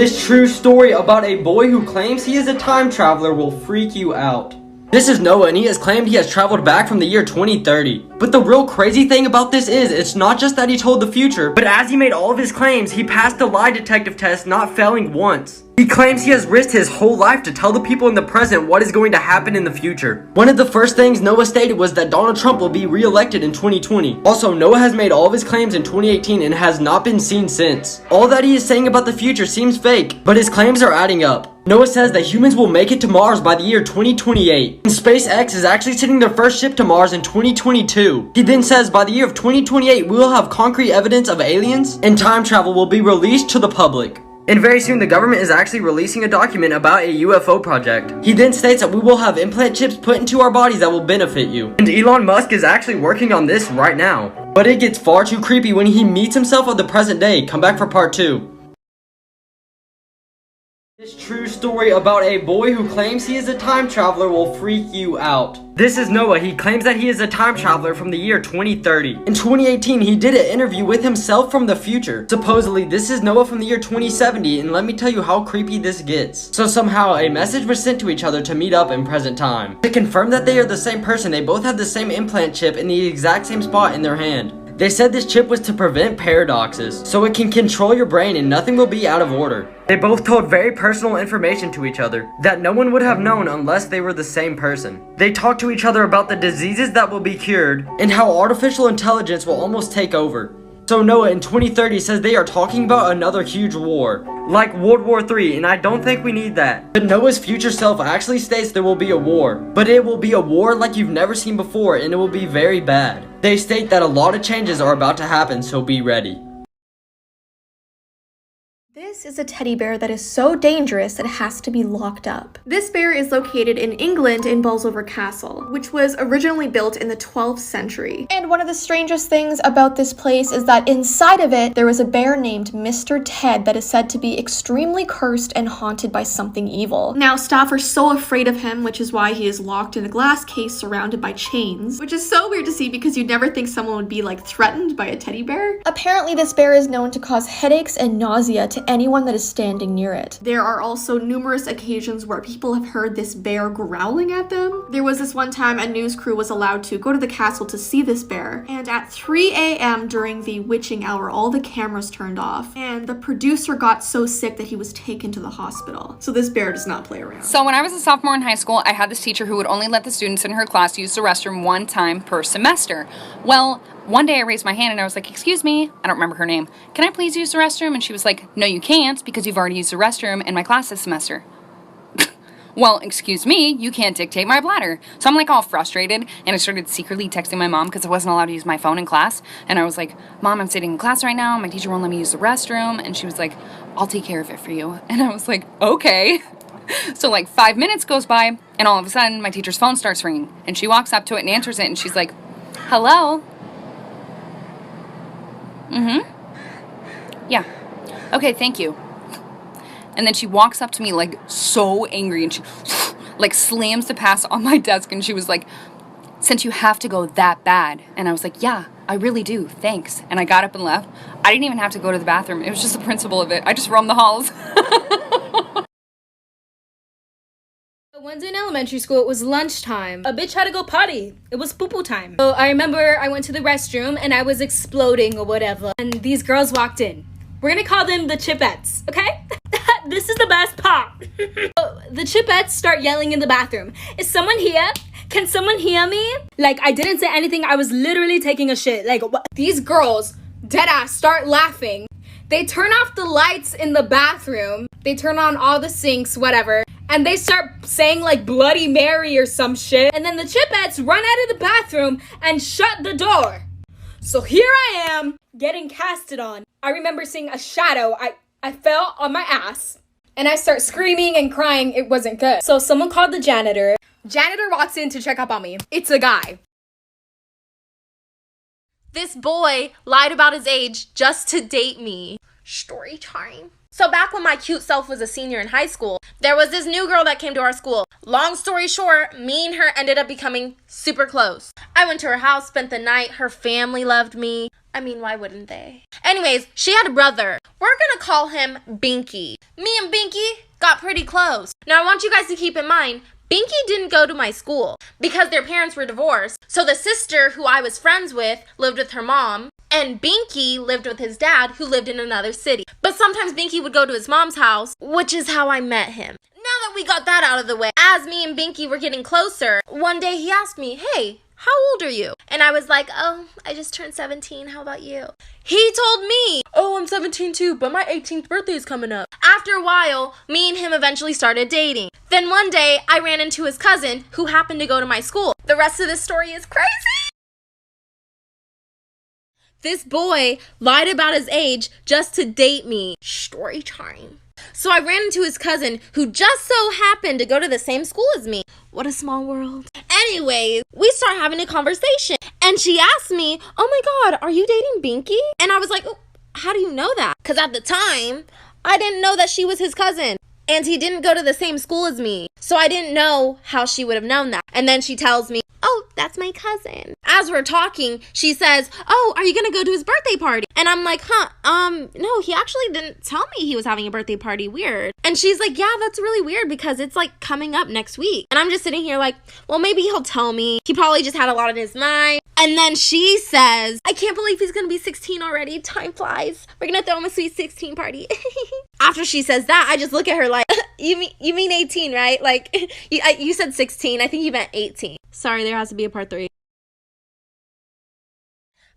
This true story about a boy who claims he is a time traveler will freak you out. This is Noah, and he has claimed he has traveled back from the year 2030. But the real crazy thing about this is, it's not just that he told the future, but as he made all of his claims, he passed the lie detective test, not failing once. He claims he has risked his whole life to tell the people in the present what is going to happen in the future. One of the first things Noah stated was that Donald Trump will be re-elected in 2020. Also, Noah has made all of his claims in 2018 and has not been seen since. All that he is saying about the future seems fake, but his claims are adding up. Noah says that humans will make it to Mars by the year 2028. And SpaceX is actually sending their first ship to Mars in 2022. He then says by the year of 2028, we will have concrete evidence of aliens, and time travel will be released to the public. And very soon, the government is actually releasing a document about a UFO project. He then states that we will have implant chips put into our bodies that will benefit you. And Elon Musk is actually working on this right now. But it gets far too creepy when he meets himself of the present day. Come back for part 2. This true story about a boy who claims he is a time traveler will freak you out. This is Noah. He claims that he is a time traveler from the year 2030. In 2018, he did an interview with himself from the future. Supposedly, this is Noah from the year 2070, and let me tell you how creepy this gets. So somehow, a message was sent to each other to meet up in present time. To confirm that they are the same person, they both have the same implant chip in the exact same spot in their hand. They said this chip was to prevent paradoxes, so it can control your brain and nothing will be out of order. They both told very personal information to each other that no one would have known unless they were the same person. They talked to each other about the diseases that will be cured and how artificial intelligence will almost take over. So Noah in 2030 says they are talking about another huge war, like World War III, and I don't think we need that. But Noah's future self actually states there will be a war, but it will be a war like you've never seen before, and it will be very bad. They state that a lot of changes are about to happen, so be ready. This is a teddy bear that is so dangerous it has to be locked up. This bear is located in England in Bolsover Castle, which was originally built in the 12th century. And one of the strangest things about this place is that inside of it, there was a bear named Mr. Ted that is said to be extremely cursed and haunted by something evil. Now, staff are so afraid of him, which is why he is locked in a glass case surrounded by chains, which is so weird to see because you'd never think someone would be like threatened by a teddy bear. Apparently, this bear is known to cause headaches and nausea to anyone that is standing near it. There are also numerous occasions where people have heard this bear growling at them. There was this one time a news crew was allowed to go to the castle to see this bear, and at 3 a.m. during the witching hour, all the cameras turned off, and the producer got so sick that he was taken to the hospital. So this bear does not play around. So when I was a sophomore in high school, I had this teacher who would only let the students in her class use the restroom one time per semester. Well, one day I raised my hand and I was like, excuse me, I don't remember her name, can I please use the restroom? And she was like, no you can't because you've already used the restroom in my class this semester. Well, excuse me, you can't dictate my bladder. So I'm like all frustrated and I started secretly texting my mom because I wasn't allowed to use my phone in class. And I was like, Mom, I'm sitting in class right now, my teacher won't let me use the restroom. And she was like, I'll take care of it for you. And I was like, okay. So like 5 minutes goes by and all of a sudden my teacher's phone starts ringing and she walks up to it and answers it and she's like, hello? Yeah. Okay, thank you. And then she walks up to me like so angry and she like slams the pass on my desk and she was like, since you have to go that bad. And I was like, yeah, I really do, thanks. And I got up and left. I didn't even have to go to the bathroom. It was just the principle of it. I just roamed the halls. One day in elementary school, it was lunchtime. A bitch had to go potty. It was poo-poo time. So I remember I went to the restroom and I was exploding or whatever. And these girls walked in. We're gonna call them the Chipettes, okay? This is the best part. So the Chipettes start yelling in the bathroom. Is someone here? Can someone hear me? Like, I didn't say anything. I was literally taking a shit. Like, what? These girls, deadass, start laughing. They turn off the lights in the bathroom. They turn on all the sinks, whatever. And they start saying like Bloody Mary or some shit. And then the Chipettes run out of the bathroom and shut the door. So here I am getting casted on. I remember seeing a shadow. I fell on my ass. And I start screaming and crying. It wasn't good. So someone called the janitor. Janitor walks in to check up on me. It's a guy. This boy lied about his age just to date me. Story time. So back when my cute self was a senior in high school, there was this new girl that came to our school. Long story short, me and her ended up becoming super close. I went to her house, spent the night, her family loved me. I mean, why wouldn't they? Anyways, she had a brother. We're gonna call him Binky. Me and Binky got pretty close. Now, I want you guys to keep in mind, Binky didn't go to my school because their parents were divorced. So the sister who I was friends with lived with her mom, and Binky lived with his dad who lived in another city. But sometimes Binky would go to his mom's house, which is how I met him. Now that we got that out of the way, as me and Binky were getting closer, one day he asked me, "Hey, how old are you?" And I was like, "Oh, I just turned 17. How about you?" He told me, "Oh, I'm 17 too, but my 18th birthday is coming up." After a while, me and him eventually started dating. Then one day, I ran into his cousin who happened to go to my school. The rest of this story is crazy. This boy lied about his age just to date me. Story time. So I ran into his cousin who just so happened to go to the same school as me. What a small world. Anyways, we start having a conversation and she asked me, "Oh my God, are you dating Binky?" And I was like, "Oh, how do you know that?" Because at the time, I didn't know that she was his cousin. And he didn't go to the same school as me. So I didn't know how she would have known that. And then she tells me, "Oh, that's my cousin." As we're talking, she says, "Oh, are you gonna go to his birthday party?" And I'm like, no, he actually didn't tell me he was having a birthday party. Weird. And she's like, "Yeah, that's really weird because it's like coming up next week." And I'm just sitting here like, well, maybe he'll tell me. He probably just had a lot on his mind. And then she says, "I can't believe he's gonna be 16 already. Time flies. We're gonna throw him a sweet 16 party." After she says that, I just look at her like, you mean 18, right? Like, you said 16. I think you meant 18. Sorry, there has to be a part 3.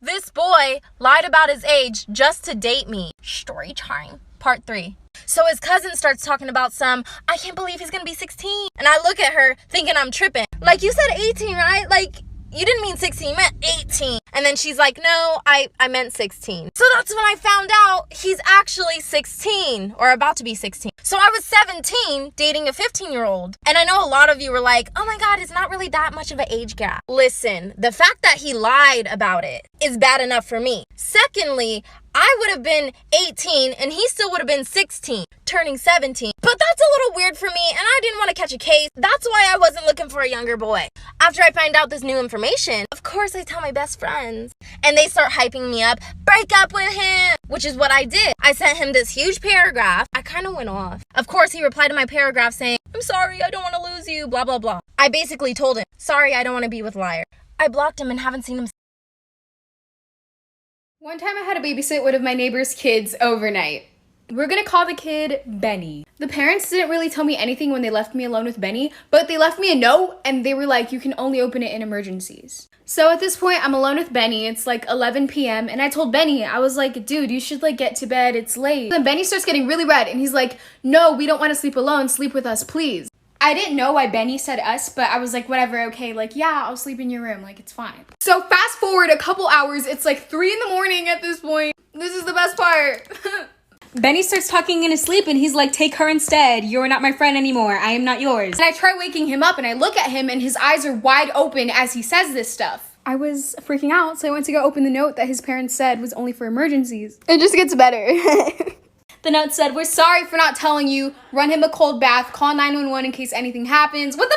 This boy lied about his age just to date me. Story time. Part 3. So his cousin starts talking about "I can't believe he's gonna be 16. And I look at her thinking I'm tripping. Like, you said 18, right? Like, you didn't mean 16, you meant 18. And then she's like, "No, I meant 16. So that's when I found out he's actually 16, or about to be 16. So I was 17 dating a 15-year-old. And I know a lot of you were like, "Oh my God, it's not really that much of an age gap." Listen, the fact that he lied about it is bad enough for me. Secondly, I would have been 18 and he still would have been 16, turning 17. But that's a little weird for me and I didn't want to catch a case. That's why I wasn't looking for a younger boy. After I find out this new information, of course I tell my best friends. And they start hyping me up, "Break up with him," which is what I did. I sent him this huge paragraph. I kind of went off. Of course, he replied to my paragraph saying, "I'm sorry, I don't want to lose you, blah, blah, blah." I basically told him, "Sorry, I don't want to be with Liar." I blocked him and haven't seen him. One time I had to babysit one of my neighbor's kids overnight. We're gonna call the kid Benny. The parents didn't really tell me anything when they left me alone with Benny, but they left me a note and they were like, "You can only open it in emergencies." So at this point, I'm alone with Benny. It's like 11 p.m. and I told Benny, I was like, "Dude, you should like get to bed. It's late." Then Benny starts getting really red and he's like, "No, we don't want to sleep alone. Sleep with us, please." I didn't know why Benny said us, but I was like, whatever, okay, like, yeah, I'll sleep in your room, like, it's fine. So fast forward a couple hours, it's like 3 a.m. at this point. This is the best part. Benny starts talking in his sleep and he's like, "Take her instead. You're not my friend anymore. I am not yours." And I try waking him up and I look at him and his eyes are wide open as he says this stuff. I was freaking out, so I went to go open the note that his parents said was only for emergencies. It just gets better. The note said, "We're sorry for not telling you. Run him a cold bath. Call 911 in case anything happens." What the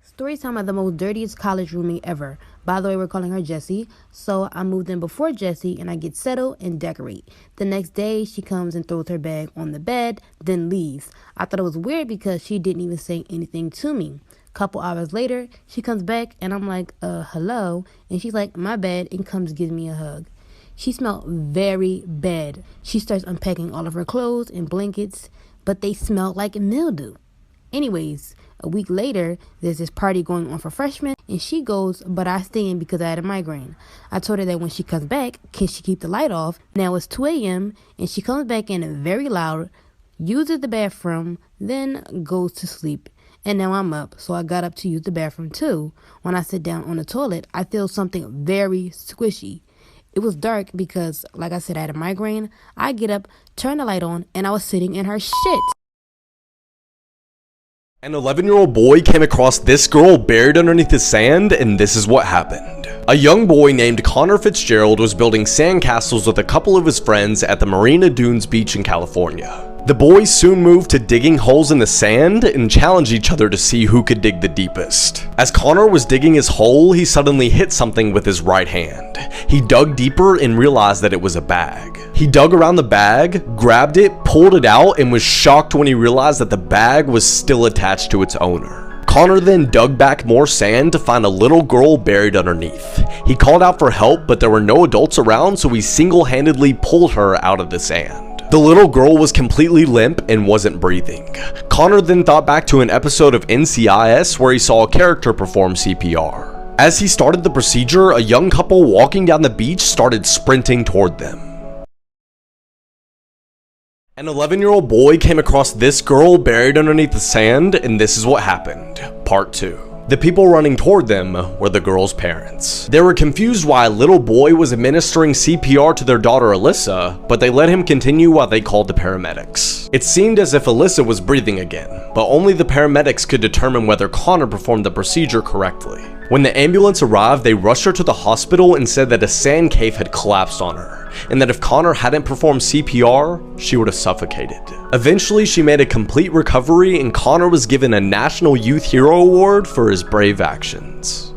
Story time of the most dirtiest college roommate ever. By the way, we're calling her Jessie. So I moved in before Jessie and I get settled and decorate. The next day, she comes and throws her bag on the bed, then leaves. I thought it was weird because she didn't even say anything to me. Couple hours later, she comes back and I'm like, hello? And she's like, "My bad," and comes give me a hug. She smelled very bad. She starts unpacking all of her clothes and blankets, but they smelled like mildew. Anyways, a week later, there's this party going on for freshmen, and she goes, but I stay in because I had a migraine. I told her that when she comes back, can she keep the light off? Now it's 2 a.m., and she comes back in very loud, uses the bathroom, then goes to sleep. And now I'm up, so I got up to use the bathroom too. When I sit down on the toilet, I feel something very squishy. It was dark because, like I said, I had a migraine. I get up, turn the light on, and I was sitting in her shit. An 11-year-old boy came across this girl buried underneath the sand, and this is what happened. A young boy named Connor Fitzgerald was building sandcastles with a couple of his friends at the Marina Dunes beach in California. The boys soon moved to digging holes in the sand and challenged each other to see who could dig the deepest. As Connor was digging his hole, he suddenly hit something with his right hand. He dug deeper and realized that it was a bag. He dug around the bag, grabbed it, pulled it out, and was shocked when he realized that the bag was still attached to its owner. Connor then dug back more sand to find a little girl buried underneath. He called out for help, but there were no adults around, so he single-handedly pulled her out of the sand. The little girl was completely limp and wasn't breathing. Connor then thought back to an episode of NCIS where he saw a character perform CPR. As he started the procedure, a young couple walking down the beach started sprinting toward them. An 11-year-old boy came across this girl buried underneath the sand, and this is what happened. Part 2. The people running toward them were the girl's parents. They were confused why a little boy was administering CPR to their daughter Alyssa, but they let him continue while they called the paramedics. It seemed as if Alyssa was breathing again, but only the paramedics could determine whether Connor performed the procedure correctly. When the ambulance arrived, they rushed her to the hospital and said that a sand cave had collapsed on her, and that if Connor hadn't performed CPR, she would have suffocated. Eventually, she made a complete recovery, and Connor was given a National Youth Hero Award for his brave actions.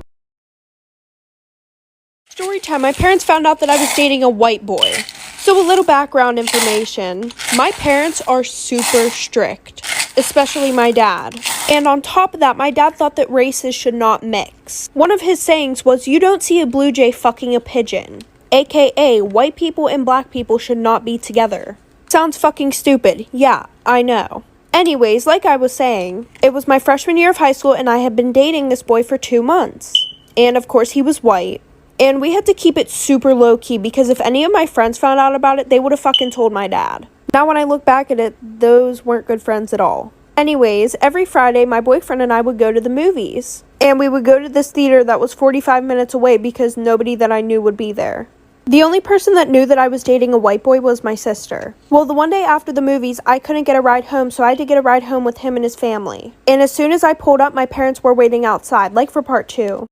Story time. My parents found out that I was dating a white boy. So a little background information. My parents are super strict, especially my dad. And on top of that, my dad thought that races should not mix. One of his sayings was, "You don't see a blue jay fucking a pigeon." AKA, white people and black people should not be together. Sounds fucking stupid. Yeah, I know. Anyways, like I was saying, it was my freshman year of high school and I had been dating this boy for 2 months. And of course he was white. And we had to keep it super low-key because if any of my friends found out about it, they would have fucking told my dad. Now when I look back at it, those weren't good friends at all. Anyways, every Friday, my boyfriend and I would go to the movies. And we would go to this theater that was 45 minutes away because nobody that I knew would be there. The only person that knew that I was dating a white boy was my sister. Well, the one day after the movies, I couldn't get a ride home, so I had to get a ride home with him and his family. And as soon as I pulled up, my parents were waiting outside, like for part 2.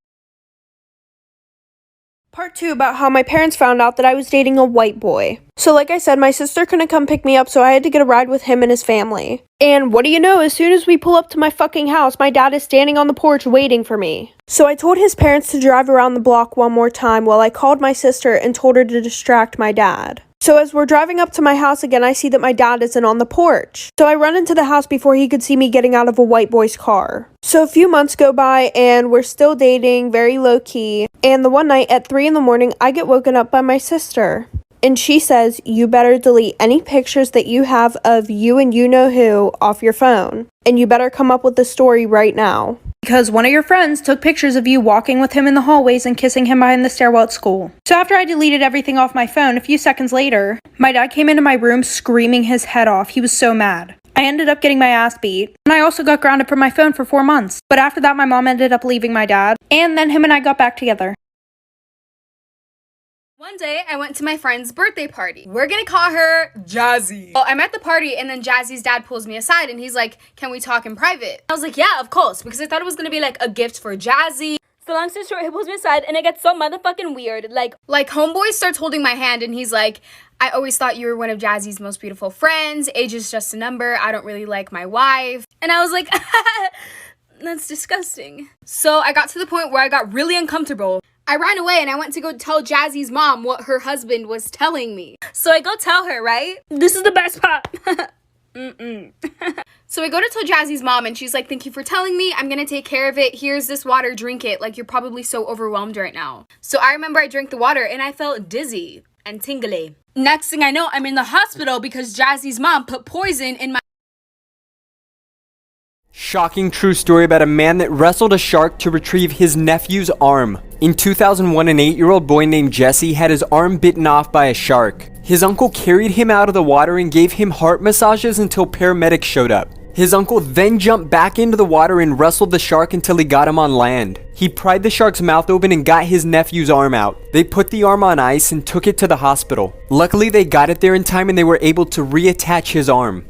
Part 2 about how my parents found out that I was dating a white boy. So like I said, my sister couldn't come pick me up, so I had to get a ride with him and his family. And what do you know, as soon as we pull up to my fucking house, my dad is standing on the porch waiting for me. So I told his parents to drive around the block one more time while I called my sister and told her to distract my dad. So as we're driving up to my house again, I see that my dad isn't on the porch. So I run into the house before he could see me getting out of a white boy's car. So a few months go by and we're still dating, very low key. And the one night at 3 a.m, I get woken up by my sister. And she says, "You better delete any pictures that you have of you and you know who off your phone. And you better come up with the story right now. Because one of your friends took pictures of you walking with him in the hallways and kissing him behind the stairwell at school." So after I deleted everything off my phone, a few seconds later, my dad came into my room screaming his head off. He was so mad. I ended up getting my ass beat, and I also got grounded from my phone for 4 months. But after that, my mom ended up leaving my dad, and then him and I got back together. One day, I went to my friend's birthday party. We're gonna call her Jazzy. Well, I'm at the party, and then Jazzy's dad pulls me aside, and he's like, "Can we talk in private?" I was like, "Yeah, of course," because I thought it was gonna be like a gift for Jazzy. So long story short, he pulls me aside, and it gets so motherfucking weird. Like homeboy starts holding my hand, and he's like, "I always thought you were one of Jazzy's most beautiful friends. Age is just a number. I don't really like my wife." And I was like, that's disgusting. So I got to the point where I got really uncomfortable. I ran away and I went to go tell Jazzy's mom what her husband was telling me. So I go tell her, right? This is the best part. So I go to tell Jazzy's mom and she's like, "Thank you for telling me. I'm gonna take care of it. Here's this water, drink it. Like, you're probably so overwhelmed right now." So I remember I drank the water and I felt dizzy and tingly. Next thing I know, I'm in the hospital because Jazzy's mom put poison in my... Shocking true story about a man that wrestled a shark to retrieve his nephew's arm. In 2001, an 8-year-old boy named Jesse had his arm bitten off by a shark. His uncle carried him out of the water and gave him heart massages until paramedics showed up. His uncle then jumped back into the water and wrestled the shark until he got him on land. He pried the shark's mouth open and got his nephew's arm out. They put the arm on ice and took it to the hospital. Luckily, they got it there in time and they were able to reattach his arm.